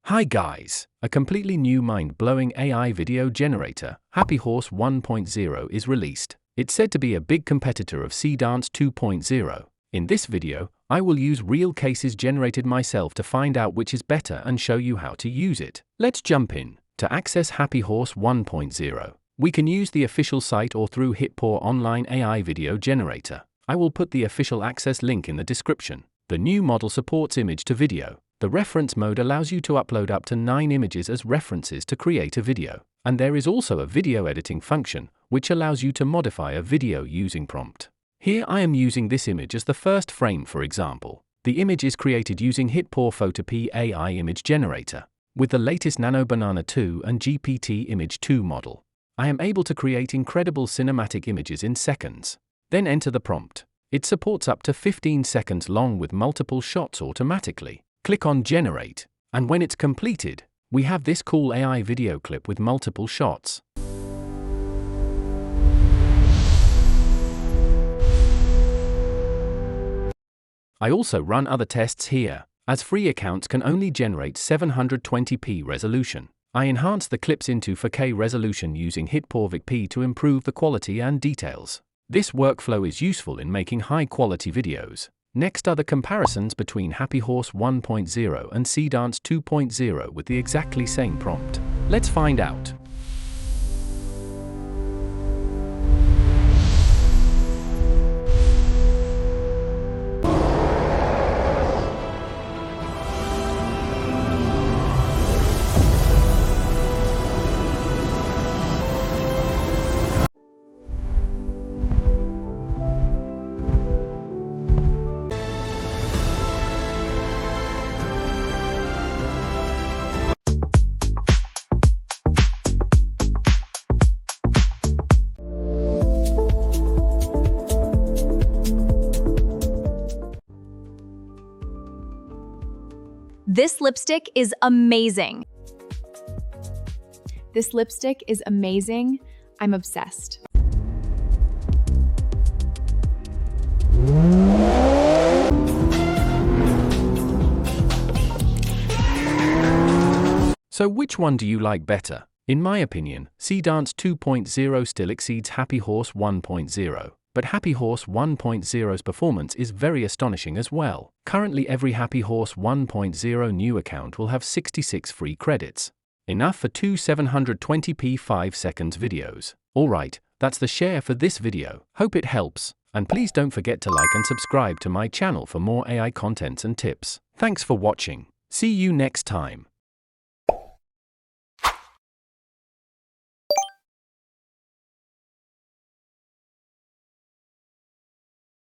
Hi guys! A completely new mind-blowing AI video generator, HappyHorse 1.0 is released. It's said to be a big competitor of Seedance 2.0. In this video, I will use real cases generated myself to find out which is better and show you how to use it. Let's jump in. To access HappyHorse 1.0, we can use the official site or through HitPaw online AI video generator. I will put the official access link in the description. The new model supports image to video. The reference mode allows you to upload up to 9 images as references to create a video. And there is also a video editing function, which allows you to modify a video using prompt. Here I am using this image as the first frame, for example. The image is created using HitPaw FotorPea AI image generator. With the latest Nano Banana 2 and GPT Image 2 model, I am able to create incredible cinematic images in seconds. Then enter the prompt. It supports up to 15 seconds long with multiple shots automatically. Click on Generate, and when it's completed, we have this cool AI video clip with multiple shots. I also run other tests here, as free accounts can only generate 720p resolution. I enhance the clips into 4K resolution using HitPaw VikPea to improve the quality and details. This workflow is useful in making high-quality videos. Next are the comparisons between HappyHorse 1.0 and Seedance 2.0 with the exactly same prompt. Let's find out. This lipstick is amazing. This lipstick is amazing. I'm obsessed. So which one do you like better? In my opinion, Seedance 2.0 still exceeds HappyHorse 1.0. But HappyHorse 1.0's performance is very astonishing as well. Currently every HappyHorse 1.0 new account will have 66 free credits. Enough for 2 720p 5 seconds videos. Alright, that's the share for this video. Hope it helps. And please don't forget to like and subscribe to my channel for more AI contents and tips. Thanks for watching. See you next time.